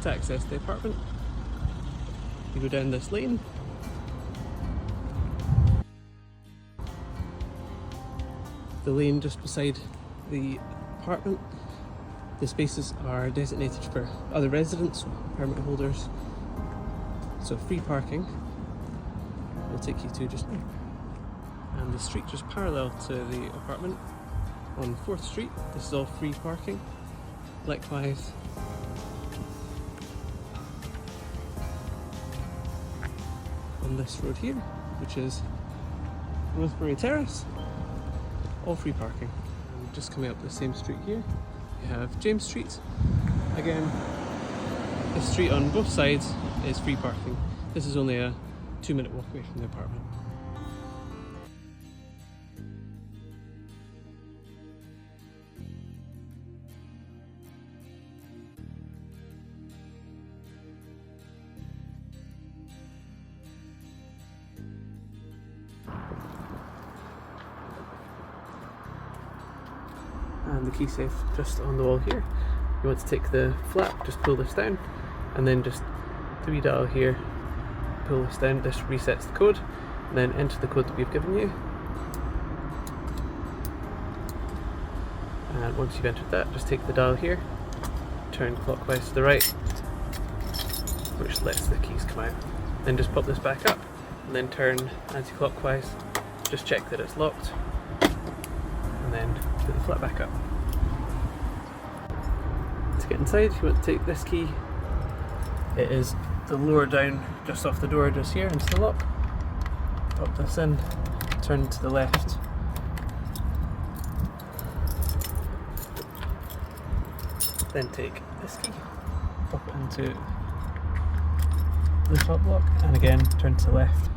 To access the apartment, you go down this lane. The lane just beside the apartment. The spaces are designated for other residents, permit holders, so free parking will take you to just now. And the street just parallel to the apartment on 4th Street. This is all free parking. Likewise, on this road here, which is Rosebery Terrace, all free parking. And just coming up the same street here, you have James Street. Again, this street on both sides is free parking. This is only a 2-minute walk away from the apartment. And the key safe just on the wall here. You want to take the flap, just pull this down, and then just 3 dial here, pull this down. This resets the code, and then enter the code that we've given you. And once you've entered that, just take the dial here, turn clockwise to the right, which lets the keys come out. Then just pop this back up, and then turn anti-clockwise. Just check that it's locked, and then put the flap back up. To get inside, you want to take this key. It is the lower down just off the door just here into the lock. Pop this in, turn to the left. Then take this key, pop it into the top lock, and again turn to the left.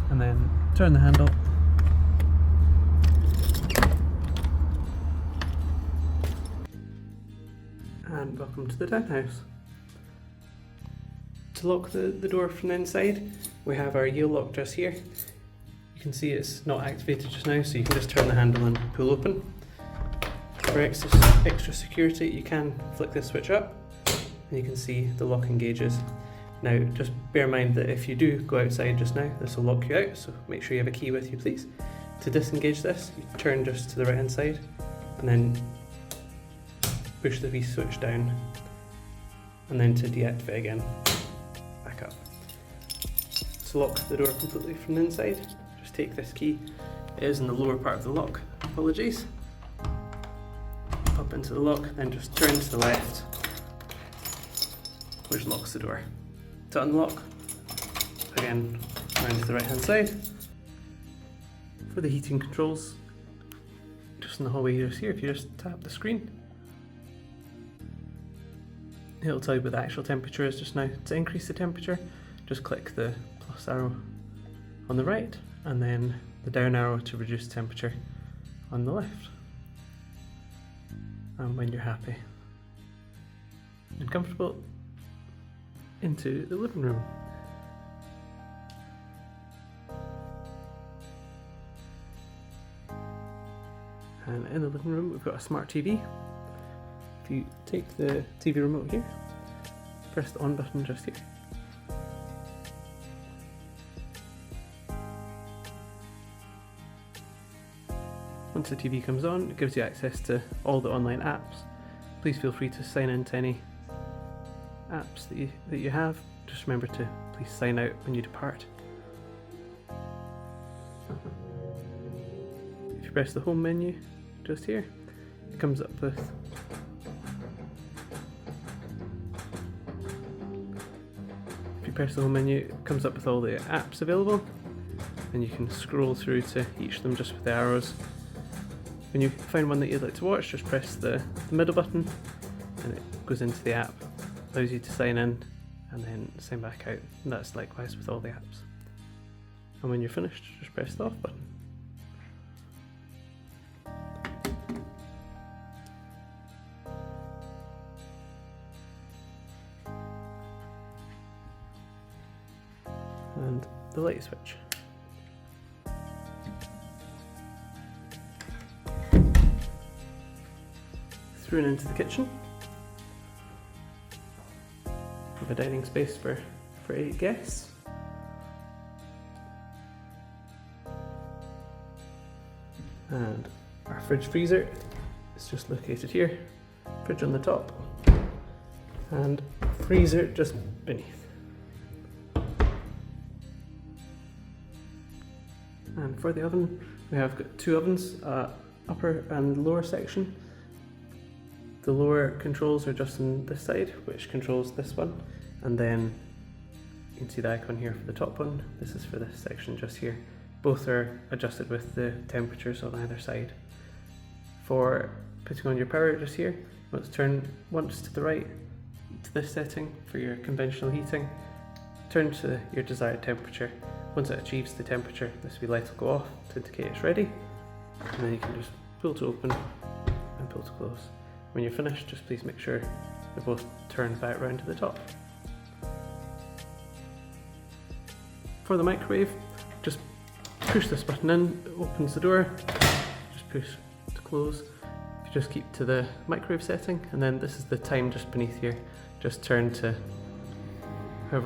And then turn the handle. And welcome to the townhouse. To lock the door from the inside, we have our yield lock just here. You can see it's not activated just now, so you can just turn the handle and pull open. For extra security, you can flick this switch up, and you can see the locking gauges. Now, just bear in mind that if you do go outside just now, this will lock you out, so make sure you have a key with you, please. To disengage this, you turn just to the right hand side, and then push the V switch down, and then to deactivate again, back up. To lock the door completely from the inside, just take this key. It is in the lower part of the lock, apologies. Pop into the lock, then just turn to the left, which locks the door. To unlock, again, round to the right hand side. For the heating controls, just in the hallway just here, if you just tap the screen, it'll tell you what the actual temperature is just now. To increase the temperature, just click the plus arrow on the right, and then the down arrow to reduce temperature on the left. And when you're happy and comfortable, into the living room. And in the living room, we've got a smart TV. If you take the TV remote here, press the on button just here. Once the TV comes on, it gives you access to all the online apps. Please feel free to sign into any apps that you have. Just remember to please sign out when you depart. If you press the home menu just here, it comes up with press the home menu, it comes up with all the apps available, and you can scroll through to each of them just with the arrows. When you find one that you'd like to watch, just press the middle button and it goes into the app, allows you to sign in and then sign back out, and that's likewise with all the apps. And when you're finished, just press the off button. And the light switch. Through and into the kitchen. We have a dining space for 8 guests. And our fridge freezer is just located here. Fridge on the top and freezer just beneath. And for the oven, we have got 2 ovens, upper and lower section. The lower controls are just on this side, which controls this one, and then you can see the icon here for the top one. This is for this section just here. Both are adjusted with the temperatures on either side. For putting on your power just here, let's turn once to the right to this setting for your conventional heating. Turn to your desired temperature. Once it achieves the temperature, this wee light will go off to indicate it's ready, and then you can just pull to open and pull to close. When you're finished, just please make sure they're both turned back round to the top. For the microwave, just push this button in, it opens the door, just push to close. If you just keep to the microwave setting, and then this is the time just beneath here, just turn to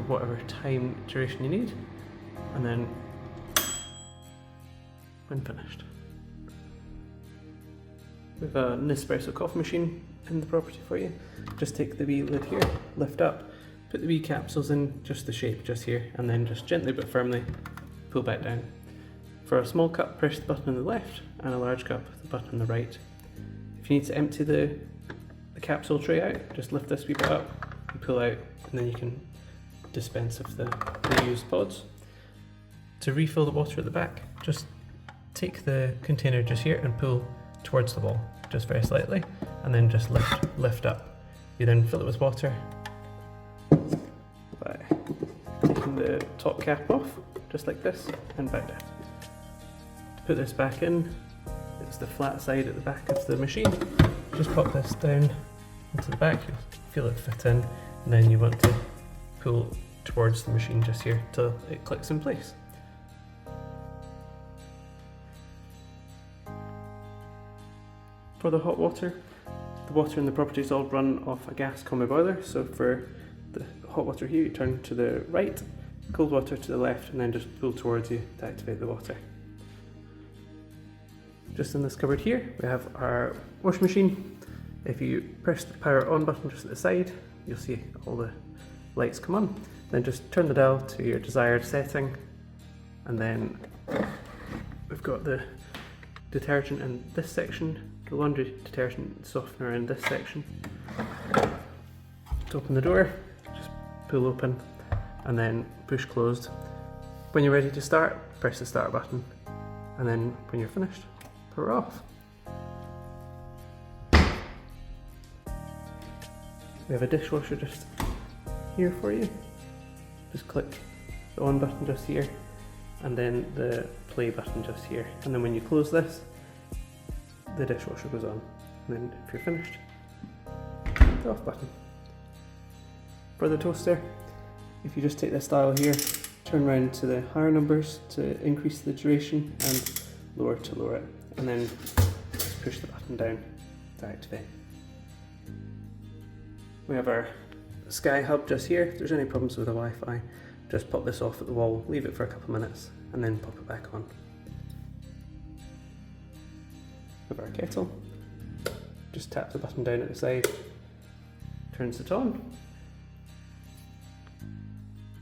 whatever time duration you need, and then when finished. We have a Nespresso coffee machine in the property for you. Just take the wee lid here, lift up, put the wee capsules in just the shape just here, and then just gently but firmly pull back down. For a small cup, press the button on the left, and a large cup, the button on the right. If you need to empty the capsule tray out, just lift this wee bit up and pull out, and then you can dispense of the used pods. To refill the water at the back, just take the container just here and pull towards the wall, just very slightly, and then just lift up. You then fill it with water by taking the top cap off, just like this, and back down. To put this back in, it's the flat side at the back of the machine. Just pop this down into the back, you'll feel it fit in, and then you want to pull towards the machine just here till it clicks in place. For the hot water, the water in the property is all run off a gas combi boiler, so for the hot water here you turn to the right, cold water to the left, and then just pull towards you to activate the water. Just in this cupboard here we have our washing machine. If you press the power on button just at the side, you'll see all the lights come on. Then just turn the dial to your desired setting, and then we've got the detergent in this section, the laundry detergent softener in this section. To open the door, just pull open and then push closed. When you're ready to start, press the start button, and then when you're finished, power off. We have a dishwasher just here for you. Just click the on button just here, and then the play button just here, and then when you close this, the dishwasher goes on, and then if you're finished, the off button. For the toaster, if you just take this dial here, turn around to the higher numbers to increase the duration, and lower to lower it, and then just push the button down to activate. We have our Sky Hub just here. If there's any problems with the Wi-Fi, just pop this off at the wall, leave it for a couple of minutes, and then pop it back on. We have our kettle. Just tap the button down at the side, turns it on.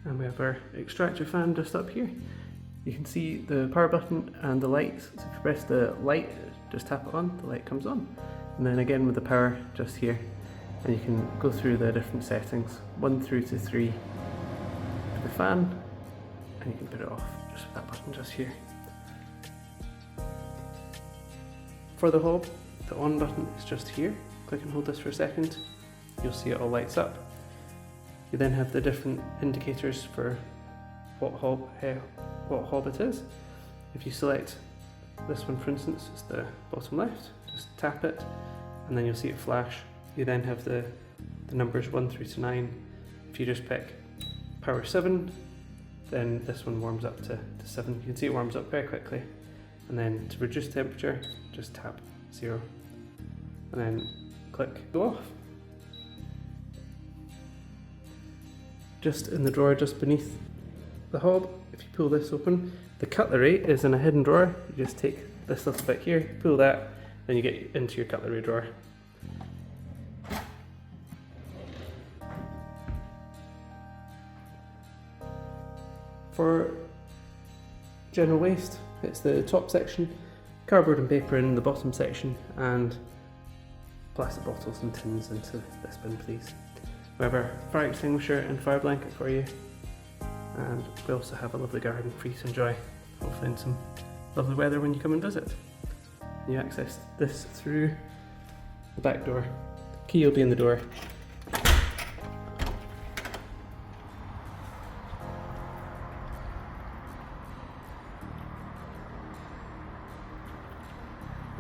And we have our extractor fan just up here. You can see the power button and the lights. So if you press the light, just tap it on, the light comes on. And then again with the power just here. And you can go through the different settings, 1 through to 3 for the fan, and you can put it off just with that button just here. For the hob, the on button is just here. Click and hold this for a second, you'll see it all lights up. You then have the different indicators for what hob it is. If you select this one, for instance, it's the bottom left, just tap it, and then you'll see it flash. You then have the numbers 1 through to 9. If you just pick power 7, then this one warms up to 7. You can see it warms up very quickly. And then to reduce temperature, just tap 0. And then click go off. just in the drawer just beneath the hob. If you pull this open, the cutlery is in a hidden drawer. You just take this little bit here, pull that, then you get into your cutlery drawer. For general waste, it's the top section, cardboard and paper in the bottom section, and plastic bottles and tins into this bin, please. We have our fire extinguisher and fire blanket for you, and we also have a lovely garden for you to enjoy, hopefully in some lovely weather when you come and visit. You access this through the back door. The key will be in the door.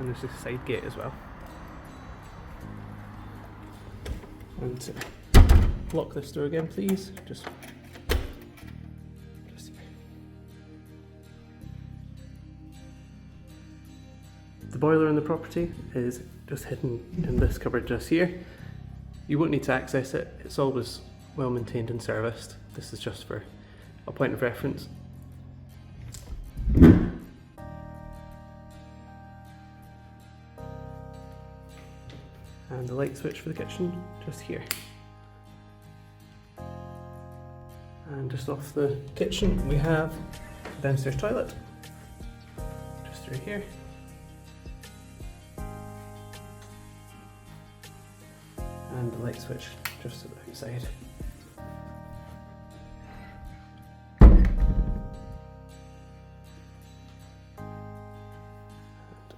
And there's a side gate as well. And to lock this door again, please, just here. The boiler in the property is just hidden in this cupboard just here. You won't need to access it, it's always well maintained and serviced. This is just for a point of reference. And the light switch for the kitchen just here. And just off the kitchen we have the downstairs toilet, just through here. And the light switch just to the outside. And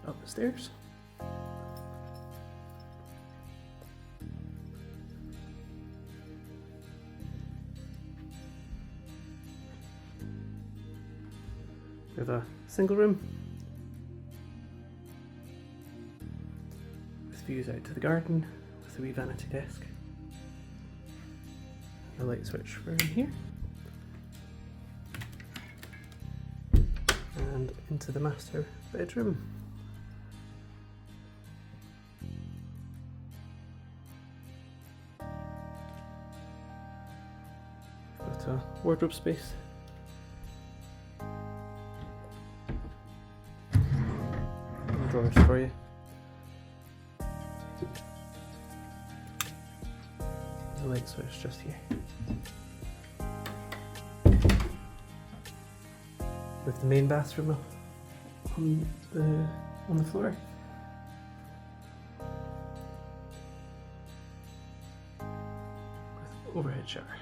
up the stairs. We have a single room with views out to the garden with a wee vanity desk. The light switch for in here. And into the master bedroom. Got a wardrobe space. Drawers for you. The light switch just here. With the main bathroom on the floor. With overhead shower.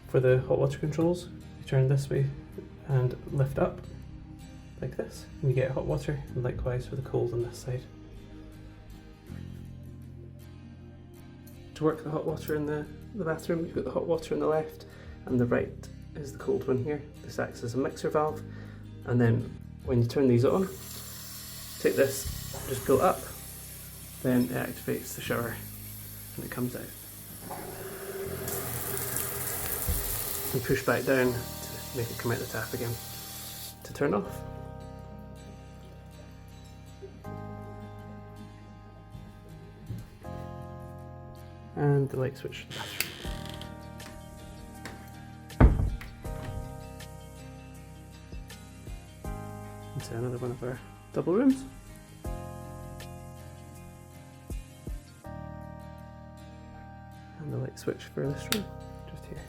For the hot water controls, you turn this way and lift up like this, and you get hot water, and likewise for the cold on this side. To work the hot water in the bathroom, you've got the hot water on the left, and the right is the cold one here. This acts as a mixer valve, and then when you turn these on, take this, just pull up, then it activates the shower, and it comes out. And push back down to make it come out the tap again to turn off. And the light switch to the bathroom. Into another one of our double rooms. And the light switch for this room, just here.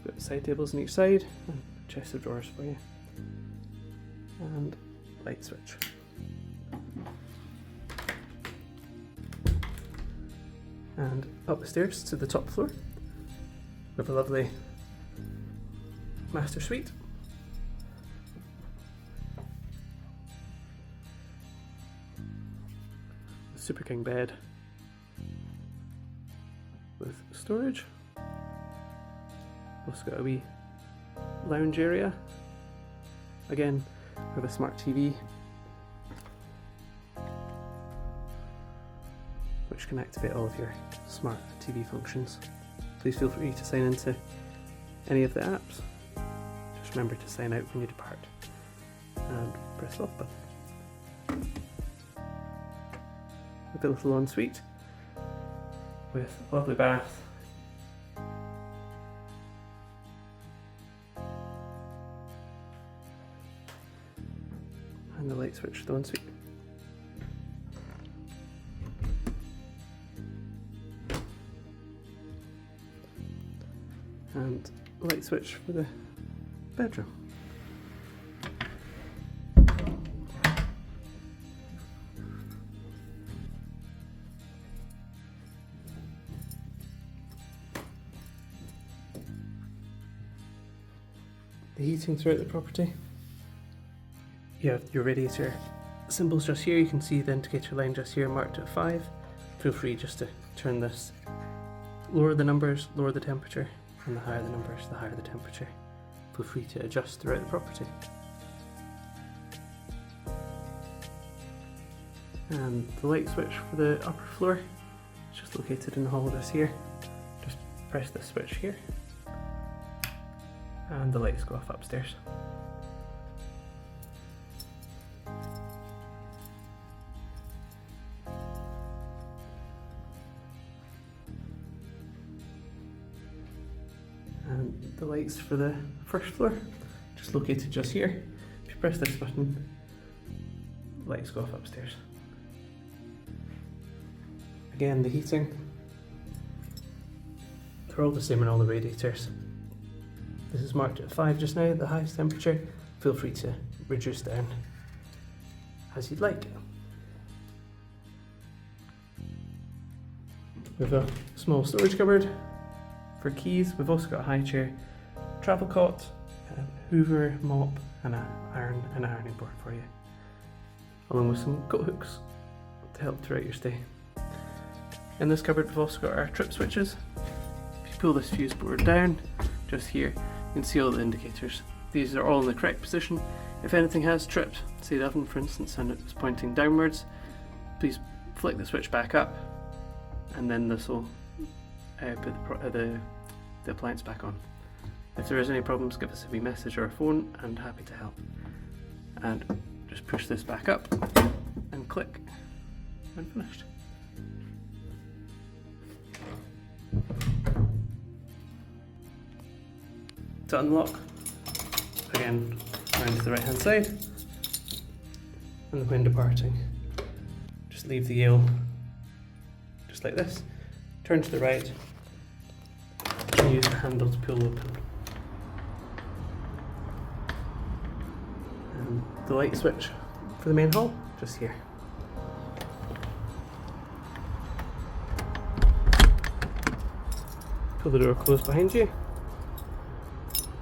Got side tables on each side and a chest of drawers for you. And light switch. And up the stairs to the top floor. We have a lovely master suite. A Super King bed with storage. Also got a wee lounge area. Again, we have a smart TV which can activate all of your smart TV functions. Please feel free to sign into any of the apps Just remember to sign out when you depart. And press the off button. With a little ensuite, with a lovely bath, and the light switch for the ensuite. And light switch for the bedroom. The heating throughout the property. You have your radiator symbols just here. You can see the indicator line just here marked at 5. Feel free just to turn this, lower the numbers, lower the temperature, and the higher the numbers, the higher the temperature. Feel free to adjust throughout the property. And the light switch for the upper floor is just located in the hall just here. Just press this switch here, and the lights go off upstairs. And the lights for the first floor, just located just here. If you press this button, lights go off upstairs. Again, the heating, they're all the same in all the radiators. This is marked at 5 just now, the highest temperature. Feel free to reduce down as you'd like. We have a small storage cupboard for keys. We've also got a high chair, travel cot, hoover, mop, and an ironing board for you, along with some coat hooks to help throughout your stay. In this cupboard we've also got our trip switches. If you pull this fuse board down, just here, you can see all the indicators. These are all in the correct position. If anything has tripped, say the oven for instance, and it's pointing downwards, please flick the switch back up, and then this will put the appliance back on. If there is any problems, give us a wee message or a phone, and happy to help. And just push this back up and click when finished. To unlock, again, round to the right hand side, and when departing, just leave the Yale just like this, turn to the right, and use the handle to pull open. And the light switch for the main hall, just here. Pull the door closed behind you.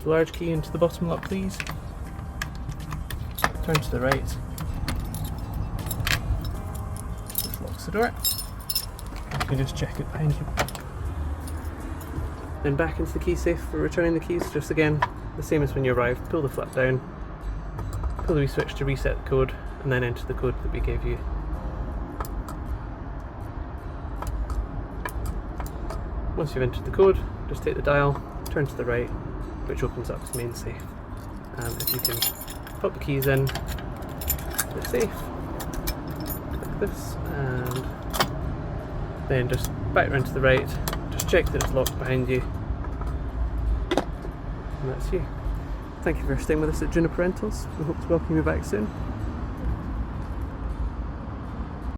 The large key into the bottom lock, please. Turn to the right. This locks the door. You can just check it behind you. Then back into the key safe for returning the keys. Just again, the same as when you arrived. Pull the flap down, pull the wee switch to reset the code, and then enter the code that we gave you. Once you've entered the code, just take the dial, turn to the right, which opens up the main safe. If you can pop the keys in the safe, like this, and then just back round to the right, just check that it's locked behind you, and that's you. Thank you for staying with us at Juniper Rentals. We hope to welcome you back soon.